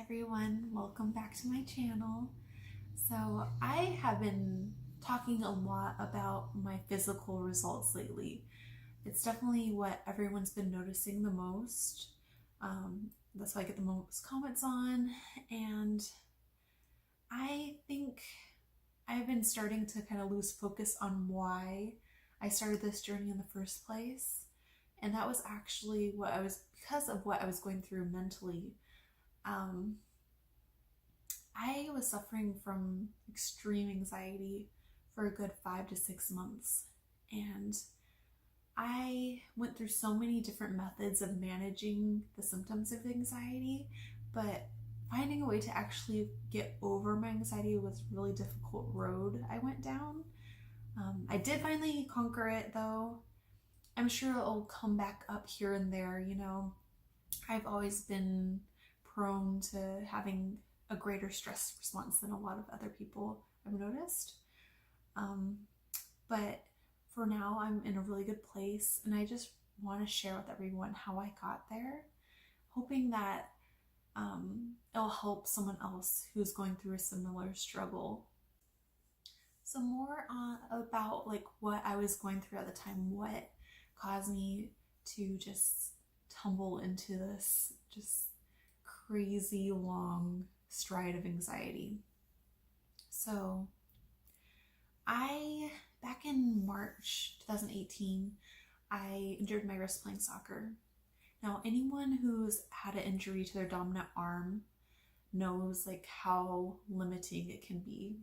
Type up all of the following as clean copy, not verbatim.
everyone, welcome back to my channel. So I have been talking a lot about my physical results lately. It's definitely what everyone's been noticing the most. That's what I get the most comments on, and I think I've been starting to kind of lose focus on why I started this journey in the first place. And that was actually because of what I was going through mentally. Um, I was suffering from extreme anxiety for a good 5 to 6 months. And I went through so many different methods of managing the symptoms of anxiety, but finding a way to actually get over my anxiety was a really difficult road I went down. I did finally conquer it though. I'm sure it'll come back up here and there, I've always been prone to having a greater stress response than a lot of other people I've noticed. Um, but for now, I'm in a really good place, and I just want to share with everyone how I got there, hoping that it'll help someone else who's going through a similar struggle. So more about like what I was going through at the time, what caused me to just tumble into this just crazy long stride of anxiety. So back in March 2018, I injured my wrist playing soccer. Now, anyone who's had an injury to their dominant arm knows like how limiting it can be.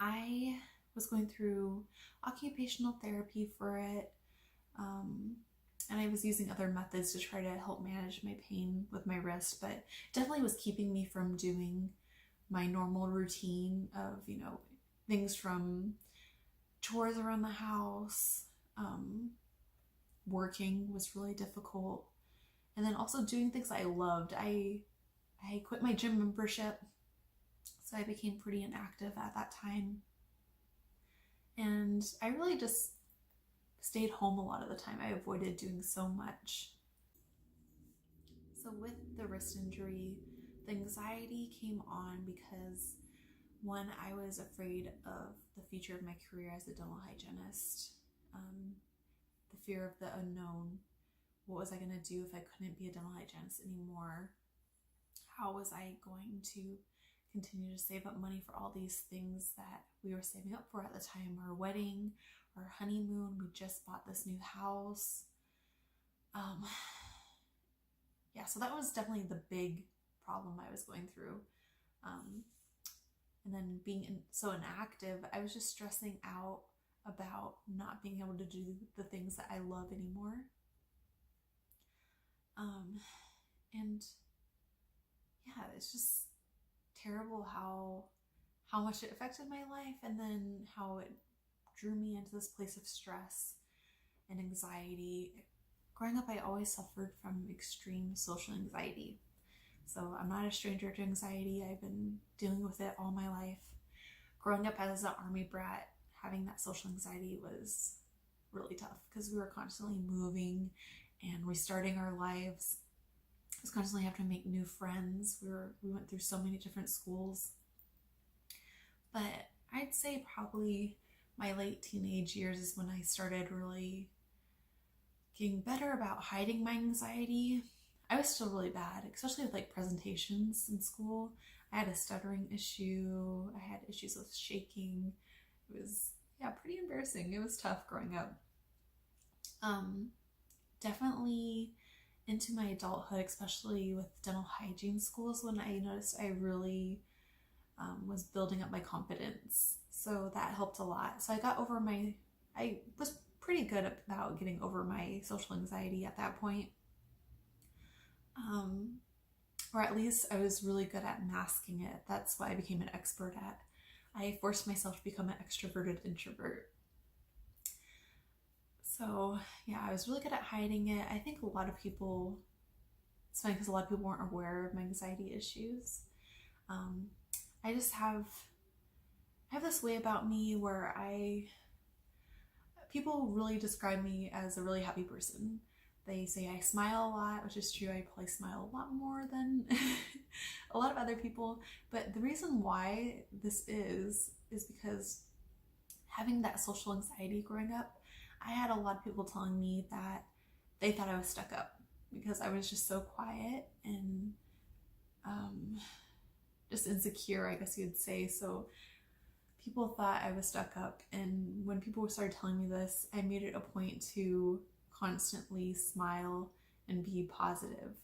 I was going through occupational therapy for it, and I was using other methods to try to help manage my pain with my wrist, but definitely was keeping me from doing my normal routine of, things from chores around the house. Working was really difficult. And then also doing things I loved. I quit my gym membership, so I became pretty inactive at that time. And I really just stayed home a lot of the time. I avoided doing so much. So with the wrist injury, the anxiety came on because one, I was afraid of the future of my career as a dental hygienist. The fear of the unknown. What was I going to do if I couldn't be a dental hygienist anymore? How was I going to continue to save up money for all these things that we were saving up for at the time? Our wedding, our honeymoon, we just bought this new house. So that was definitely the big problem I was going through. And then being so inactive, I was just stressing out about not being able to do the things that I love anymore. And yeah, it's just terrible how much it affected my life, and then how it drew me into this place of stress and anxiety. Growing up, I always suffered from extreme social anxiety. So I'm not a stranger to anxiety. I've been dealing with it all my life. Growing up as an army brat, having that social anxiety was really tough because we were constantly moving and restarting our lives. I was constantly having to make new friends. We went through so many different schools. But I'd say probably my late teenage years is when I started really getting better about hiding my anxiety. I was still really bad, especially with like presentations in school. I had a stuttering issue. I had issues with shaking. It was, pretty embarrassing. It was tough growing up. Definitely into my adulthood, especially with dental hygiene schools, when I noticed I really was building up my confidence. So that helped a lot. So I was pretty good about getting over my social anxiety at that point. Or at least I was really good at masking it. That's what I became an expert at. I forced myself to become an extroverted introvert. So I was really good at hiding it. I think it's funny because a lot of people weren't aware of my anxiety issues. I just have this way about me where people really describe me as a really happy person. They say I smile a lot, which is true. I probably smile a lot more than a lot of other people. But the reason why this is because having that social anxiety growing up, I had a lot of people telling me that they thought I was stuck up because I was just so quiet and just insecure, I guess you'd say. So people thought I was stuck up, and when people started telling me this, I made it a point to constantly smile and be positive.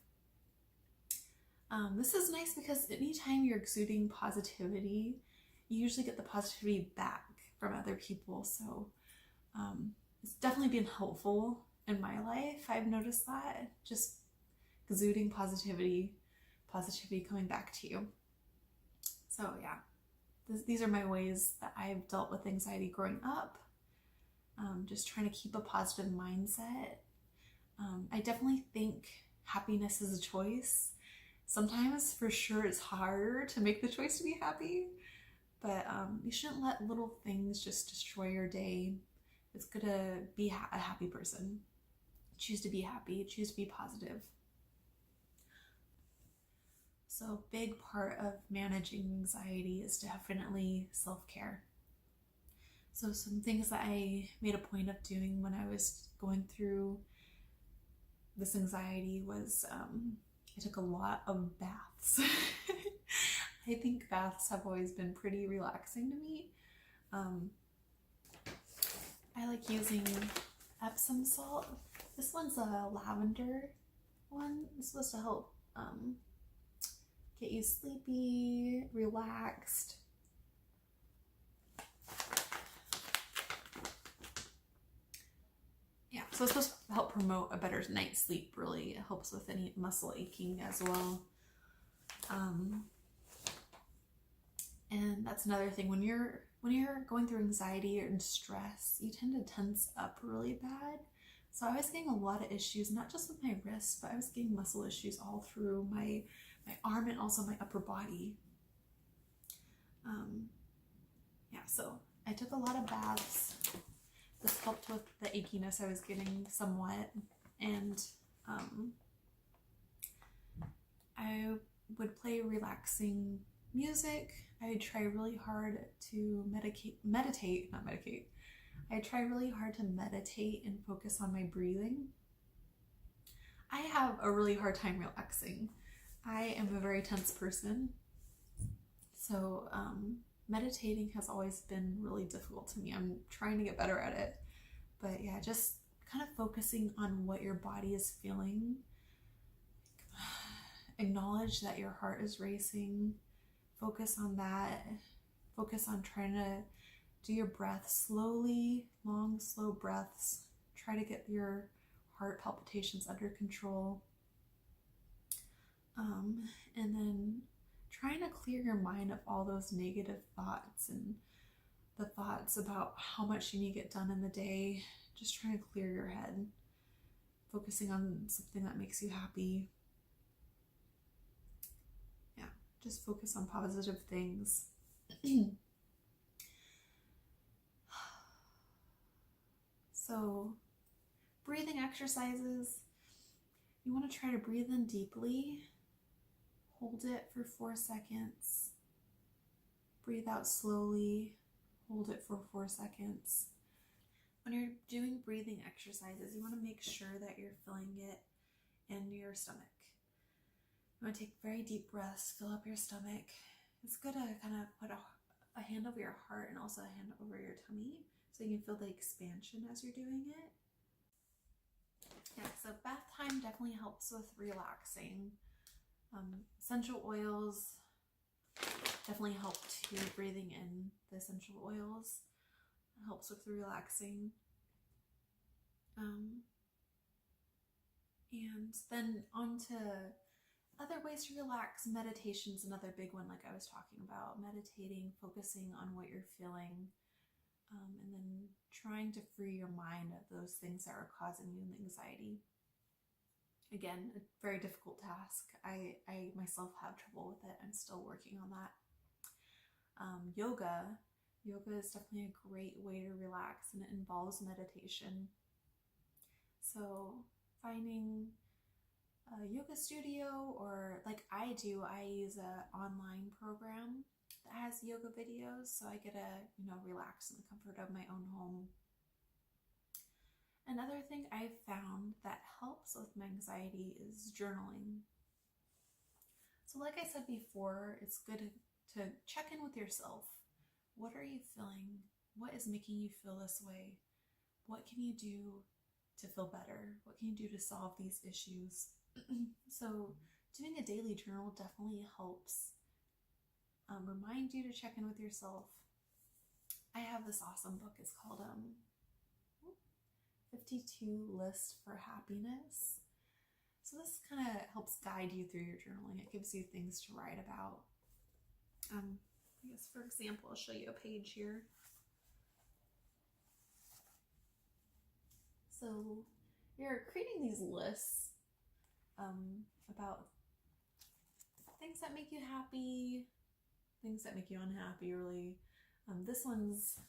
This is nice because anytime you're exuding positivity, you usually get the positivity back from other people. So it's definitely been helpful in my life. I've noticed that, just exuding positivity coming back to you. So yeah, these are my ways that I've dealt with anxiety growing up. Just trying to keep a positive mindset. I definitely think happiness is a choice. Sometimes for sure it's harder to make the choice to be happy, but you shouldn't let little things just destroy your day. It's good to be a happy person. Choose to be happy, choose to be positive. So a big part of managing anxiety is definitely self-care. So some things that I made a point of doing when I was going through this anxiety was I took a lot of baths. I think baths have always been pretty relaxing to me. I like using Epsom salt. This one's a lavender one. It's supposed to help get you sleepy, relaxed. Yeah, so it's supposed to help promote a better night's sleep, really. It helps with any muscle aching as well. And that's another thing. When you're going through anxiety and stress, you tend to tense up really bad. So I was getting a lot of issues, not just with my wrists, but I was getting muscle issues all through my arm and also my upper body. Yeah, so I took a lot of baths. This helped with the achiness I was getting somewhat, and I would play relaxing music. I would try really hard to I try really hard to meditate and focus on my breathing. I have a really hard time relaxing. I am a very tense person, so meditating has always been really difficult to me. I'm trying to get better at it, but yeah, just kind of focusing on what your body is feeling. Acknowledge that your heart is racing. Focus on that. Focus on trying to do your breath slowly, long, slow breaths. Try to get your heart palpitations under control. And then trying to clear your mind of all those negative thoughts and the thoughts about how much you need to get done in the day. Just trying to clear your head. Focusing on something that makes you happy. Yeah, just focus on positive things. So, breathing exercises. You want to try to breathe in deeply. Hold it for 4 seconds. Breathe out slowly. Hold it for 4 seconds. When you're doing breathing exercises, you want to make sure that you're filling it in your stomach. You want to take very deep breaths, fill up your stomach. It's good to kind of put a hand over your heart and also a hand over your tummy so you can feel the expansion as you're doing it. Yeah, so bath time definitely helps with relaxing. Essential oils definitely help too. Breathing in the essential oils helps with relaxing. And then on to other ways to relax. Meditation's another big one, like I was talking about. Meditating, focusing on what you're feeling, and then trying to free your mind of those things that are causing you anxiety. Again, a very difficult task. I myself have trouble with it. I'm still working on that. Yoga is definitely a great way to relax, and it involves meditation. So finding a yoga studio, or like I do, I use an online program that has yoga videos, so I get to, relax in the comfort of my own home. Another thing I've found that helps with my anxiety is journaling. So like I said before, it's good to check in with yourself. What are you feeling? What is making you feel this way? What can you do to feel better? What can you do to solve these issues? So doing a daily journal definitely helps remind you to check in with yourself. I have this awesome book. It's called 52 List for Happiness. So this kind of helps guide you through your journaling. It gives you things to write about. I guess, for example, I'll show you a page here. So you're creating these lists about things that make you happy, things that make you unhappy, really. This one's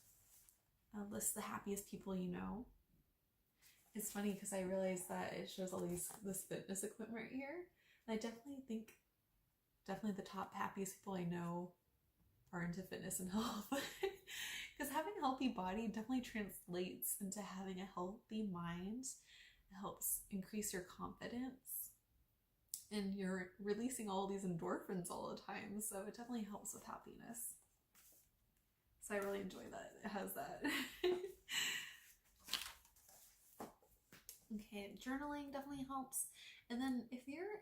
lists the happiest people you know. It's funny because I realized that it shows all this fitness equipment right here. And I definitely think the top happiest people I know are into fitness and health. Because having a healthy body definitely translates into having a healthy mind. It helps increase your confidence. And you're releasing all these endorphins all the time. So it definitely helps with happiness. So I really enjoy that. It has that. Okay, journaling definitely helps. And then if you're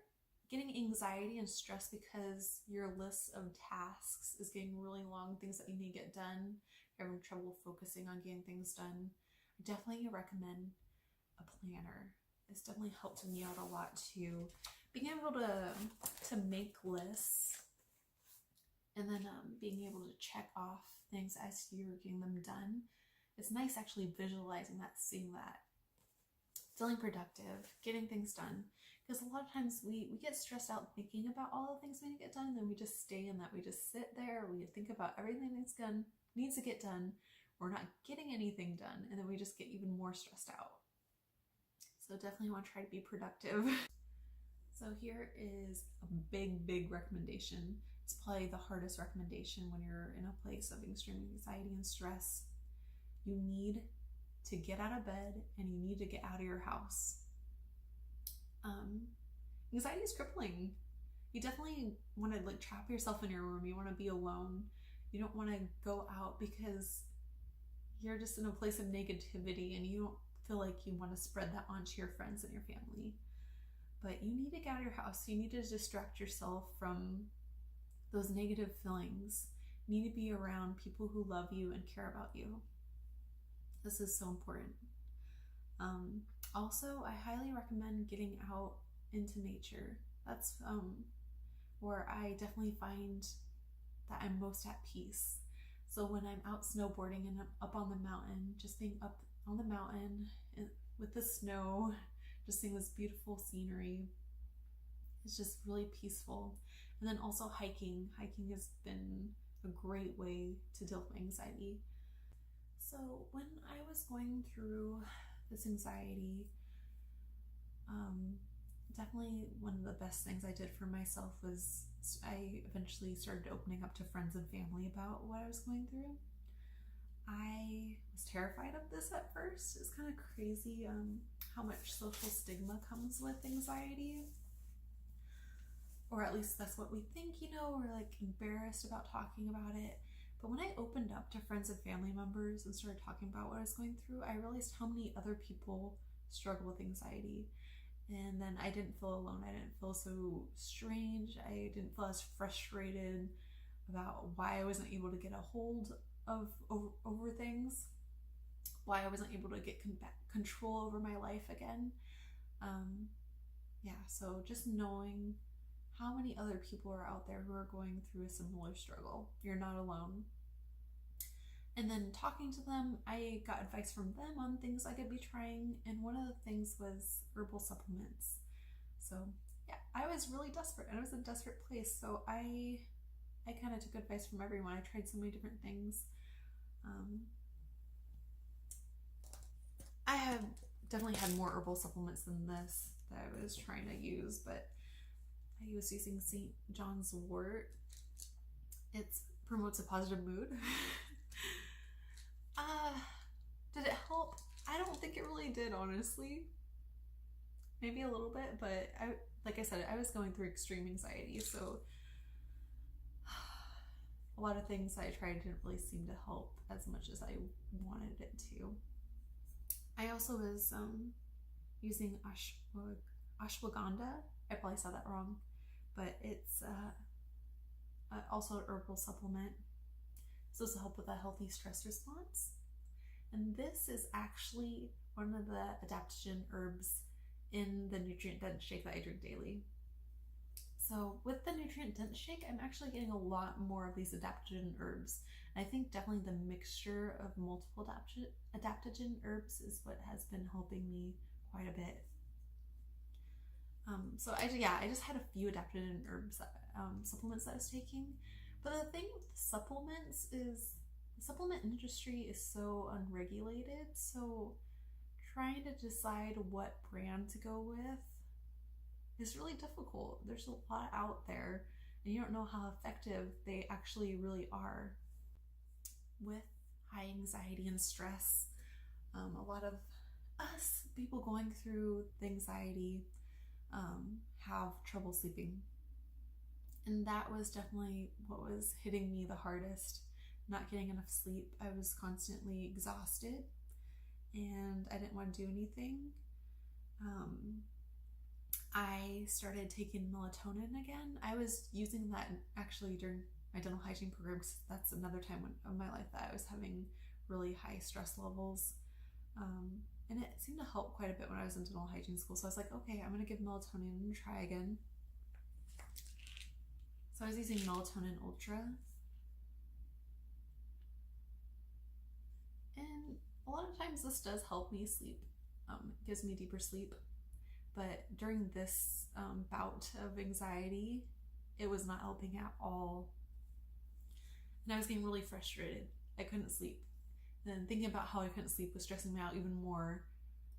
getting anxiety and stress because your list of tasks is getting really long, things that you need to get done, you're having trouble focusing on getting things done, I definitely recommend a planner. It's definitely helped me out a lot too. Being able to make lists and then being able to check off things as you're getting them done. It's nice actually visualizing that, seeing that. Feeling productive, getting things done. Because a lot of times we get stressed out thinking about all the things we need to get done, and then we just stay in that. We just sit there, we think about everything that needs to get done. We're not getting anything done, and then we just get even more stressed out. So definitely want to try to be productive. So here is a big recommendation. It's probably the hardest recommendation when you're in a place of extreme anxiety and stress. You need to get out of bed and you need to get out of your house. Anxiety is crippling. You definitely want to trap yourself in your room. You want to be alone. You don't want to go out because you're just in a place of negativity and you don't feel like you want to spread that onto your friends and your family. But you need to get out of your house. You need to distract yourself from those negative feelings. You need to be around people who love you and care about you. This is so important. Also, I highly recommend getting out into nature. That's where I definitely find that I'm most at peace. So when I'm out snowboarding and I'm up on the mountain, just being up on the mountain with the snow, just seeing this beautiful scenery, it's just really peaceful. And then also hiking. Hiking has been a great way to deal with my anxiety. So when I was going through this anxiety, definitely one of the best things I did for myself was I eventually started opening up to friends and family about what I was going through. I was terrified of this at first. It's kind of crazy how much social stigma comes with anxiety. Or at least that's what we think, we're embarrassed about talking about it. But when I opened up to friends and family members and started talking about what I was going through, I realized how many other people struggle with anxiety. And then I didn't feel alone. I didn't feel so strange. I didn't feel as frustrated about why I wasn't able to get a hold of over things, why I wasn't able to get control over my life again. So just knowing how many other people are out there who are going through a similar struggle. You're not alone. And then talking to them, I got advice from them on things I could be trying, and one of the things was herbal supplements. So yeah, I was really desperate, and I was in a desperate place, so I kind of took advice from everyone. I tried so many different things. I have definitely had more herbal supplements than this that I was trying to use, but I was using St. John's wort. It promotes a positive mood. Did it help? I don't think it really did, honestly. Maybe a little bit, but like I said, I was going through extreme anxiety, so a lot of things I tried didn't really seem to help as much as I wanted it to. I also was using ashwagandha. I probably said that wrong, but it's also an herbal supplement. It's supposed to help with a healthy stress response. And this is actually one of the adaptogen herbs in the nutrient dense shake that I drink daily. So with the nutrient dense shake, I'm actually getting a lot more of these adaptogen herbs. And I think definitely the mixture of multiple adaptogen herbs is what has been helping me quite a bit. So I just had a few adaptogen herbs supplements that I was taking. But the thing with supplements is the supplement industry is so unregulated, so trying to decide what brand to go with is really difficult. There's a lot out there and you don't know how effective they actually really are. With high anxiety and stress, a lot of us people going through the anxiety have trouble sleeping. And that was definitely what was hitting me the hardest. Not getting enough sleep. I was constantly exhausted and I didn't want to do anything. I started taking melatonin again. I was using that actually during my dental hygiene program because that's another time of my life that I was having really high stress levels. And it seemed to help quite a bit when I was in dental hygiene school. So I was like, okay, I'm going to give melatonin a try again. So I was using Melatonin Ultra. And a lot of times this does help me sleep. It gives me deeper sleep. But during this bout of anxiety, it was not helping at all. And I was getting really frustrated. I couldn't sleep. And then thinking about how I couldn't sleep was stressing me out even more.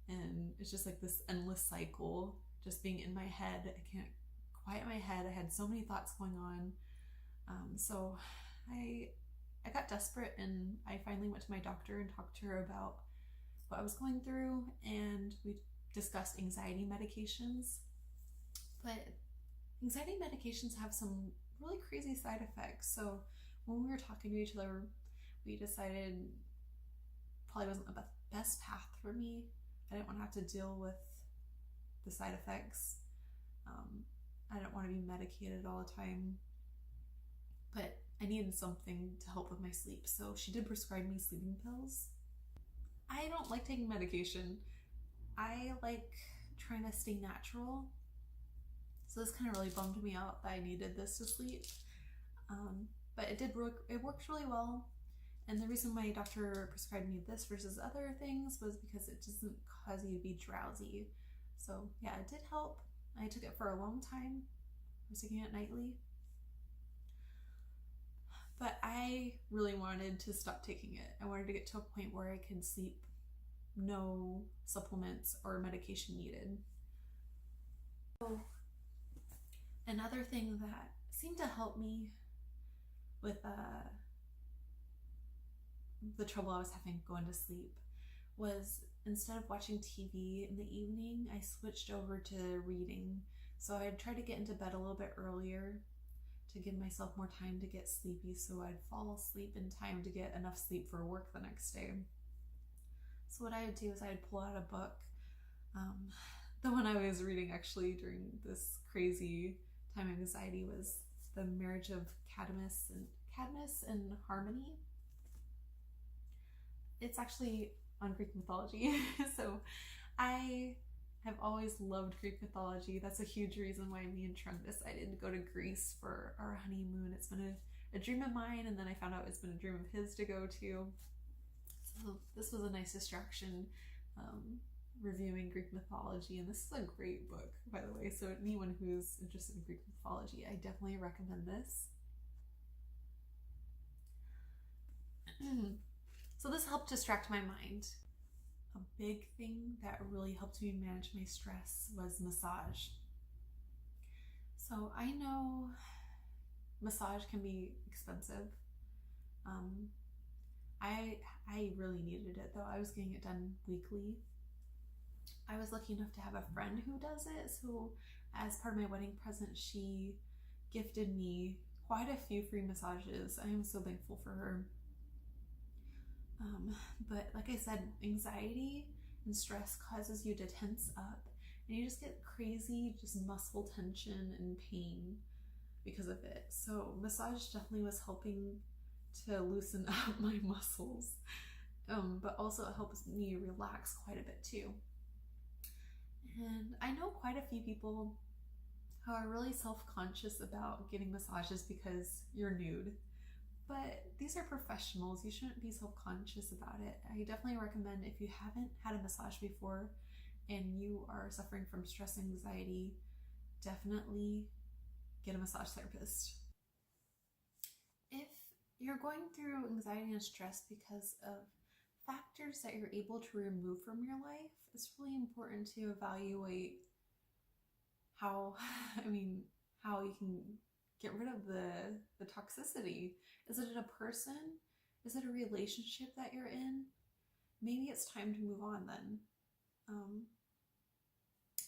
And it's just like this endless cycle, just being in my head. I can't quiet my head. I had so many thoughts going on. So I got desperate and I finally went to my doctor and talked to her about what I was going through, and we discussed anxiety medications. But anxiety medications have some really crazy side effects. So when we were talking to each other, we decided probably wasn't the best path for me. I didn't want to have to deal with the side effects. I didn't want to be medicated all the time, but I needed something to help with my sleep. So she did prescribe me sleeping pills. I don't like taking medication. I like trying to stay natural. So this kind of really bummed me out that I needed this to sleep. But it did work. It worked really well. And the reason my doctor prescribed me this versus other things was because it doesn't cause you to be drowsy. So yeah, it did help. I took it for a long time. I was taking it nightly. But I really wanted to stop taking it. I wanted to get to a point where I could sleep, no supplements or medication needed. So another thing that seemed to help me with the trouble I was having going to sleep was, instead of watching TV in the evening, I switched over to reading. So I'd try to get into bed a little bit earlier to give myself more time to get sleepy, so I'd fall asleep in time to get enough sleep for work the next day. So what I would do is I'd pull out a book. The one I was reading actually during this crazy time of anxiety was The Marriage of Cadmus and Harmony. It's actually on Greek mythology. So I have always loved Greek mythology. That's a huge reason why me and Trunk decided to go to Greece for our honeymoon. It's been a dream of mine, and then I found out it's been a dream of his to go to. So this was a nice distraction, reviewing Greek mythology, and this is a great book, by the way. So anyone who's interested in Greek mythology, I definitely recommend this. So this helped distract my mind. a big thing that really helped me manage my stress was massage. So I know massage can be expensive. I really needed it though. I was getting it done weekly. I was lucky enough to have a friend who does it, so as part of my wedding present, she gifted me quite a few free massages. I am so thankful for her. But like I said, anxiety and stress causes you to tense up, and you just get crazy, just muscle tension and pain because of it. So massage definitely was helping to loosen up my muscles, but also it helps me relax quite a bit too. And I know quite a few people who are really self-conscious about getting massages because you're nude. But these are professionals. You shouldn't be self-conscious about it. I definitely recommend, if you haven't had a massage before and you are suffering from stress and anxiety, definitely get a massage therapist. If you're going through anxiety and stress because of factors that you're able to remove from your life, it's really important to evaluate how you can get rid of the toxicity. Is it a person? Is it a relationship that you're in? Maybe it's time to move on then.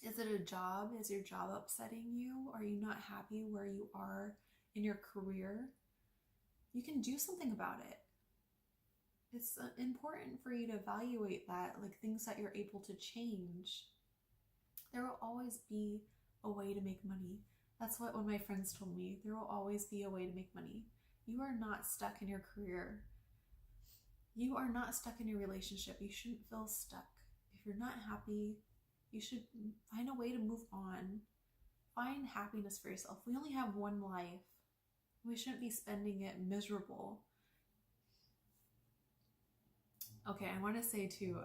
Is it a job? Is your job upsetting you? Are you not happy where you are in your career? You can do something about it. It's important for you to evaluate that, like things that you're able to change. There will always be a way to make money. That's what one of my friends told me. There will always be a way to make money. You are not stuck in your career. You are not stuck in your relationship. You shouldn't feel stuck. If you're not happy, you should find a way to move on. Find happiness for yourself. We only have one life. We shouldn't be spending it miserable. Okay, I want to say too,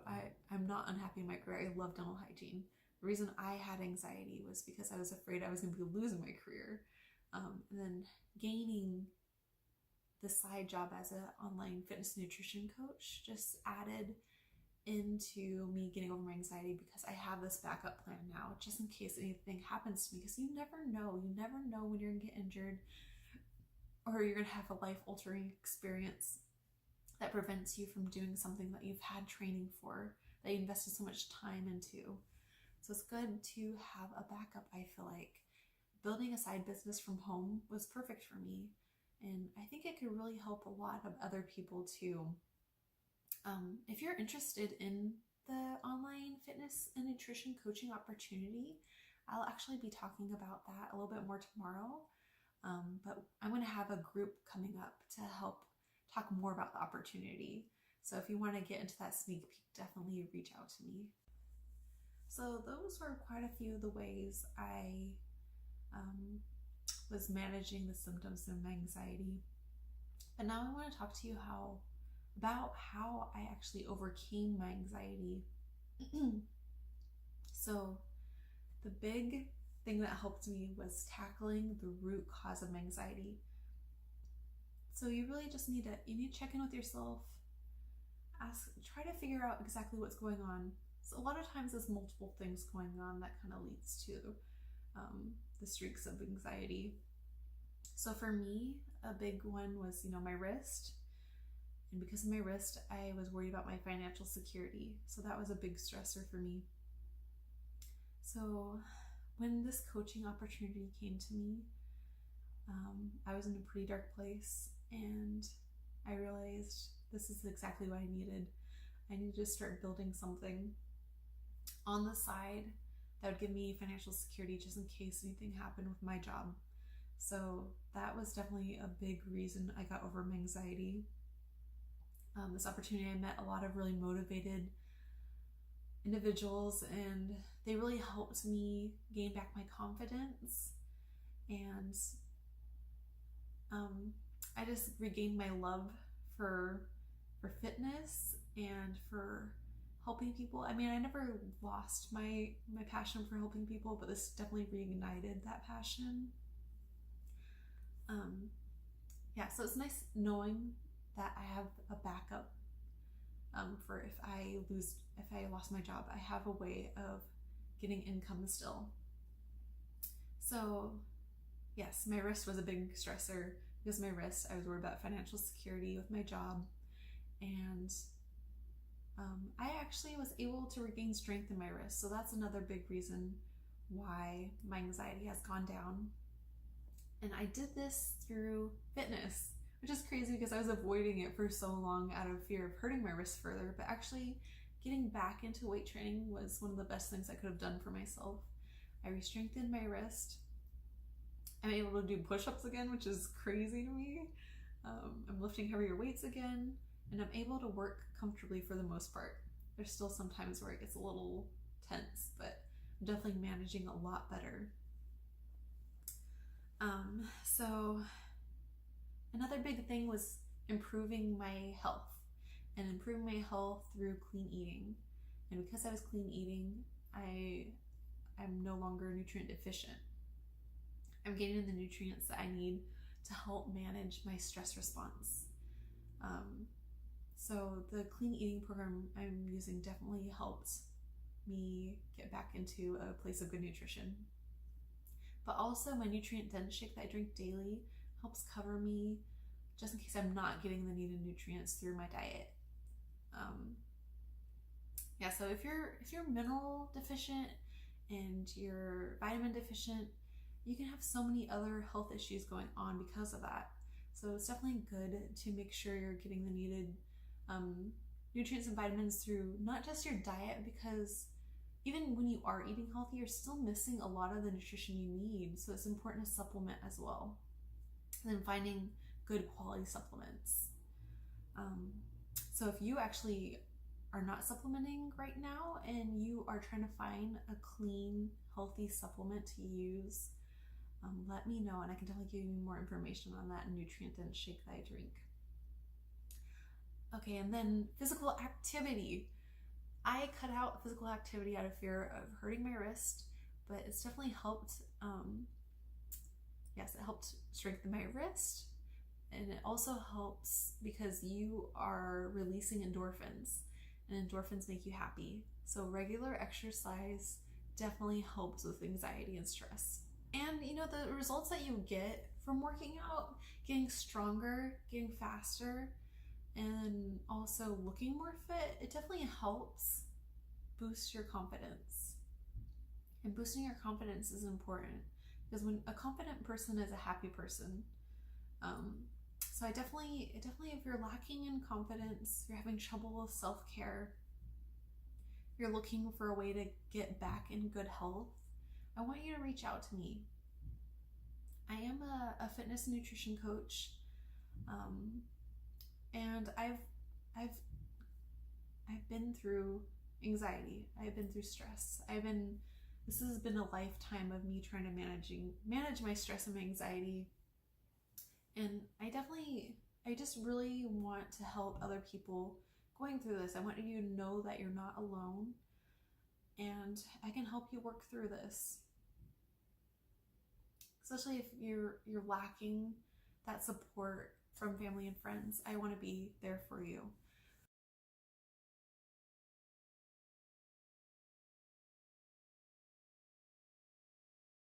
I'm not unhappy in my career. I love dental hygiene. The reason I had anxiety was because I was afraid I was going to be losing my career. And then gaining the side job as an online fitness nutrition coach just added into me getting over my anxiety, because I have this backup plan now, just in case anything happens to me, because you never know. You never know when you're going to get injured or you're going to have a life-altering experience that prevents you from doing something that you've had training for, that you invested so much time into. So it's good to have a backup. I feel like building a side business from home was perfect for me. And I think it could really help a lot of other people too. If you're interested in the online fitness and nutrition coaching opportunity, I'll actually be talking about that a little bit more tomorrow. But I'm going to have a group coming up to help talk more about the opportunity. So if you want to get into that sneak peek, definitely reach out to me. So those were quite a few of the ways I was managing the symptoms of my anxiety. But now I want to talk to you about how I actually overcame my anxiety. So the big thing that helped me was tackling the root cause of my anxiety. So you really just need to check in with yourself, try to figure out exactly what's going on. So a lot of times there's multiple things going on that kind of leads to the streaks of anxiety. So for me, a big one was, my wrist. And because of my wrist, I was worried about my financial security. So that was a big stressor for me. So when this coaching opportunity came to me, I was in a pretty dark place, and I realized this is exactly what I needed. I needed to start building something on the side that would give me financial security just in case anything happened with my job. So that was definitely a big reason I got over my anxiety. This opportunity, I met a lot of really motivated individuals, and they really helped me gain back my confidence, and I just regained my love for fitness and for helping people. I mean, I never lost my passion for helping people, but this definitely reignited that passion. So it's nice knowing that I have a backup for if I lost my job, I have a way of getting income still. So yes, my wrist was a big stressor. Because my wrist, I was worried about financial security with my job, and I actually was able to regain strength in my wrist. So that's another big reason why my anxiety has gone down. And I did this through fitness, which is crazy because I was avoiding it for so long out of fear of hurting my wrist further. But actually getting back into weight training was one of the best things I could have done for myself. I re-strengthened my wrist. I'm able to do push-ups again, which is crazy to me. I'm lifting heavier weights again, and I'm able to work comfortably for the most part. There's still some times where it gets a little tense, but I'm definitely managing a lot better. So another big thing was improving my health, and improving my health through clean eating. And because I was clean eating, I'm no longer nutrient deficient. I'm getting the nutrients that I need to help manage my stress response. So the clean eating program I'm using definitely helped me get back into a place of good nutrition. But also my nutrient-dense shake that I drink daily helps cover me just in case I'm not getting the needed nutrients through my diet. So if you're mineral deficient and you're vitamin deficient, you can have so many other health issues going on because of that. So it's definitely good to make sure you're getting the needed nutrients and vitamins through not just your diet, because even when you are eating healthy, you're still missing a lot of the nutrition you need. So it's important to supplement as well. And then finding good quality supplements. So if you actually are not supplementing right now and you are trying to find a clean, healthy supplement to use, let me know, and I can definitely give you more information on that nutrient-dense shake that I drink. Okay, and then physical activity. I cut out physical activity out of fear of hurting my wrist, but it's definitely helped. It helped strengthen my wrist, and it also helps because you are releasing endorphins, and endorphins make you happy. So regular exercise definitely helps with anxiety and stress. And the results that you get from working out, getting stronger, getting faster, and also looking more fit, it definitely helps boost your confidence. And boosting your confidence is important because when a confident person is a happy person. So I definitely, if you're lacking in confidence, you're having trouble with self-care, you're looking for a way to get back in good health, I want you to reach out to me. I am a fitness and nutrition coach, and I've been through anxiety. I've been through stress. This has been a lifetime of me trying to manage my stress and my anxiety. And I just really want to help other people going through this. I want you to know that you're not alone, and I can help you work through this. Especially if you're lacking that support from family and friends, I want to be there for you.